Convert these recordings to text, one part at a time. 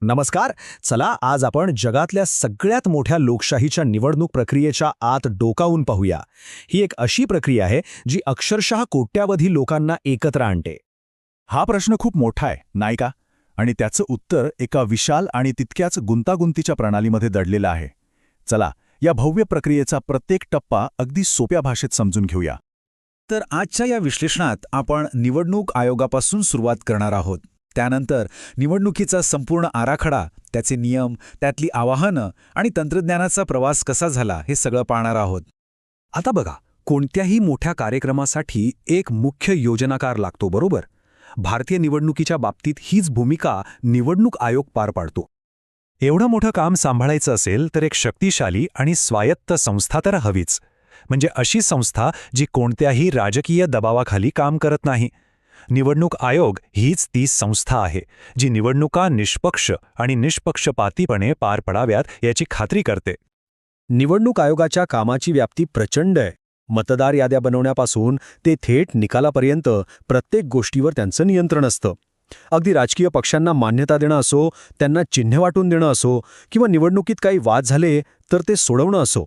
नमस्कार. चला आज आपण जगातल्या सगळ्यात मोठ्या लोकशाहीच्या निवडणूक प्रक्रियेच्या आत डोकावून पाहूया. ही एक अशी प्रक्रिया आहे जी अक्षरशः कोट्यावधी लोकांना एकत्र आणते. हा प्रश्न खूप मोठा आहे, नाही का? आणि त्याचं उत्तर एका विशाल आणि तितक्याच गुंतागुंतीच्या प्रणालीमध्ये दडलेलं आहे. चला, या भव्य प्रक्रियेचा प्रत्येक टप्पा अगदी सोप्या भाषेत समजून घेऊया. तर आजच्या या विश्लेषणात आपण निवडणूक आयोगापासून सुरुवात करणार आहोत. त्यानंतर निवडणुकीचा संपूर्ण आराखडा, त्याचे नियम, त्यातली आवाहनं आणि तंत्रज्ञानाचा प्रवास कसा झाला हे सगळं पाहणार आहोत. आता बघा, कोणत्याही मोठ्या कार्यक्रमासाठी एक मुख्य योजनाकार लागतो, बरोबर? भारतीय निवडणुकीच्या बाबतीत हीच भूमिका निवडणूक आयोग पार पाडतो. एवढं मोठं काम सांभाळायचं असेल तर एक शक्तिशाली आणि स्वायत्त संस्था तर हवीच. म्हणजे अशी संस्था जी कोणत्याही राजकीय दबावाखाली काम करत नाही. निवडणूक आयोग हीच ती संस्था आहे जी निवडणुका निष्पक्ष आणि निष्पक्षपातीपणे पार पडाव्यात याची खात्री करते. निवडणूक आयोगाच्या कामाची व्याप्ती प्रचंड आहे. मतदार याद्या बनवण्यापासून ते थेट निकालापर्यंत प्रत्येक गोष्टीवर त्यांचं नियंत्रण असतं. अगदी राजकीय पक्षांना मान्यता देणं असो, त्यांना चिन्ह वाटून देणं असो किंवा निवडणुकीत काही वाद झाले तर ते सोडवणं असो,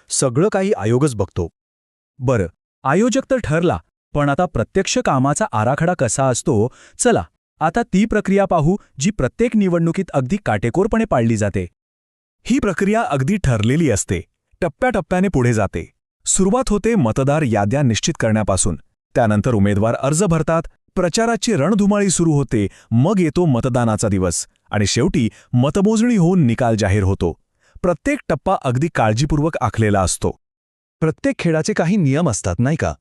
सगळं काही आयोगच बघतो. बरं, आयोजक तर ठरला, पण आता प्रत्यक्ष कामाचा आराखडा कसा असतो? चला, आता ती प्रक्रिया पाहू जी प्रत्येक निवडणुकीत अगदी काटेकोरपणे पाळली जाते. ही प्रक्रिया अगदी ठरलेली असते, टप्प्याटप्प्याने पुढे जाते. सुरुवात होते मतदार याद्या निश्चित करण्यापासून. त्यानंतर उमेदवार अर्ज भरतात, प्रचाराची रणधुमाळी सुरू होते, मग येतो मतदानाचा दिवस आणि शेवटी मतमोजणी होऊन निकाल जाहीर होतो. प्रत्येक टप्पा अगदी काळजीपूर्वक आखलेला असतो. प्रत्येक खेळाचे काही नियम असतात, नाही का?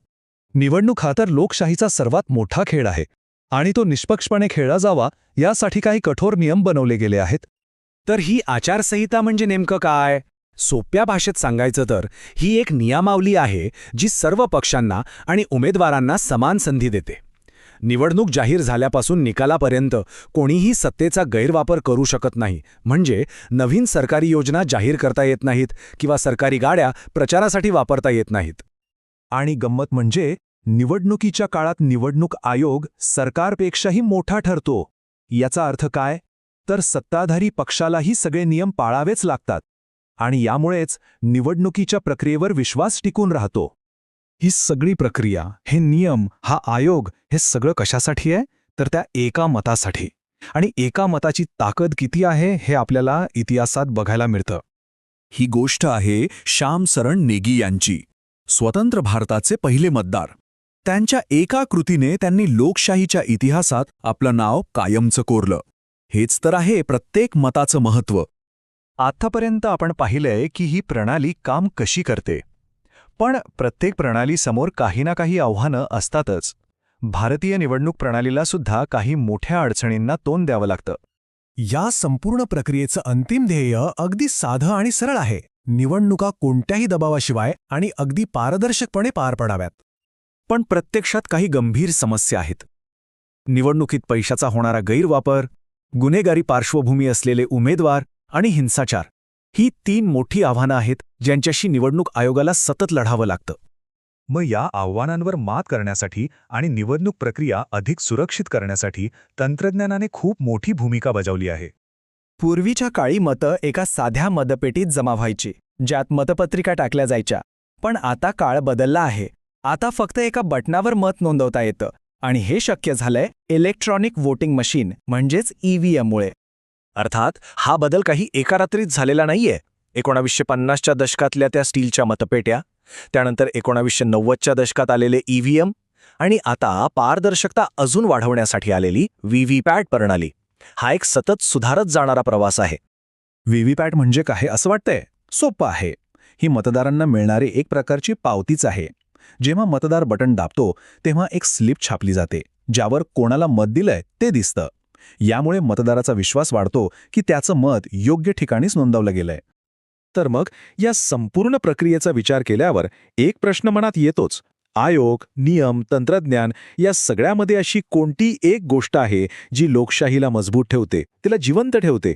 निवडणूक हा तर लोकशाहीचा सर्वात मोठा खेळ आहे आणि तो निष्पक्षपणे खेळला जावा यासाठी काही कठोर नियम बनवले गेले आहेत. तर ही आचारसंहिता म्हणजे नेमकं काय? सोप्या भाषेत सांगायचं तर ही एक नियमावली आहे जी सर्व पक्षांना आणि उमेदवारांना समान संधी देते. निवडणूक जाहीर झाल्यापासून निकालापर्यंत कोणीही सत्तेचा गैरवापर करू शकत नाही. म्हणजे नवीन सरकारी योजना जाहीर करता येत नाहीत किंवा सरकारी गाड्या प्रचारासाठी वापरता येत नाहीत. आणि गंमत म्हणजे निवडणुकीच्या काळात निवडणूक आयोग सरकारपेक्षाही मोठा ठरतो. याचा अर्थ काय? तर सत्ताधारी पक्षालाही सगळे नियम पाळावेच लागतात आणि यामुळेच निवडणुकीच्या प्रक्रियेवर विश्वास टिकून राहतो. ही सगळी प्रक्रिया, हे नियम, हा आयोग, हे सगळं कशासाठी आहे? तर त्या एका मतासाठी. आणि एका मताची ताकद किती आहे हे आपल्याला इतिहासात बघायला मिळतं. ही गोष्ट आहे श्याम सरण नेगी यांची, स्वतंत्र भारताचे पहिले मतदार. त्यांच्या एका कृतीने त्यांनी लोकशाहीच्या इतिहासात आपलं नाव कायमचं कोरलं. हेच तर आहे प्रत्येक मताचं महत्त्व. आतापर्यंत आपण पाहिलंय की ही प्रणाली काम कशी करते. पण प्रत्येक प्रणालीसमोर काही ना काही आव्हानं असतातच. भारतीय निवडणूक प्रणालीला सुद्धा काही मोठ्या अडचणींना तोंड द्यावं लागतं. या संपूर्ण प्रक्रियेचं अंतिम ध्येय अगदी साधं आणि सरळ आहे. निवडणुका कोणत्याही दबावाशिवाय आणि अगदी पारदर्शकपणे पार पडाव्यात. पण प्रत्यक्षात काही गंभीर समस्या आहेत. निवडणुकीत पैशाचा होणारा गैरवापर, गुन्हेगारी पार्श्वभूमी असलेले उमेदवार आणि हिंसाचार ही 3 मोठी आव्हानं आहेत ज्यांच्याशी निवडणूक आयोगाला सतत लढावं लागतं. मग या आव्हानांवर मात करण्यासाठी आणि निवडणूक प्रक्रिया अधिक सुरक्षित करण्यासाठी तंत्रज्ञानाने खूप मोठी भूमिका बजावली आहे. पूर्वीच्या काळी मतं एका साध्या मतपेटीत जमा व्हायची, ज्यात मतपत्रिका टाकल्या जायच्या. पण आता काळ बदलला आहे. आता फक्त एका बटनावर मत नोंदवता येतं आणि हे शक्य झालंय इलेक्ट्रॉनिक व्होटिंग मशीन म्हणजेच EVMमुळे. अर्थात हा बदल काही एका रात्रीत झालेला नाहीये. 1950च्या दशकातल्या त्या स्टीलच्या मतपेट्या, त्यानंतर 1990च्या दशकात आलेले EVM आणि आता पारदर्शकता अजून वाढवण्यासाठी आलेली VVPAT प्रणाली. हा एक सतत सुधारत जाणारा प्रवास आहे. व्हीव्हीपॅट म्हणजे काय असं वाटतंय? सोपं आहे. ही मतदारांना मिळणारी एक प्रकारची पावतीच आहे. जेव्हा मतदार बटन दाबतो तेव्हा एक स्लिप छापली जाते, ज्यावर कोणाला मत दिलंय ते दिसतं. यामुळे मतदाराचा विश्वास वाढतो की त्याचं मत योग्य ठिकाणीच नोंदवलं गेलंय. तर मग या संपूर्ण प्रक्रियेचा विचार केल्यावर एक प्रश्न मनात येतोच. आयोग, नियम, तंत्रज्ञान या सगळ्यामध्ये अशी कोणती एक गोष्ट आहे जी लोकशाहीला मजबूत ठेवते, तिला जिवंत ठेवते?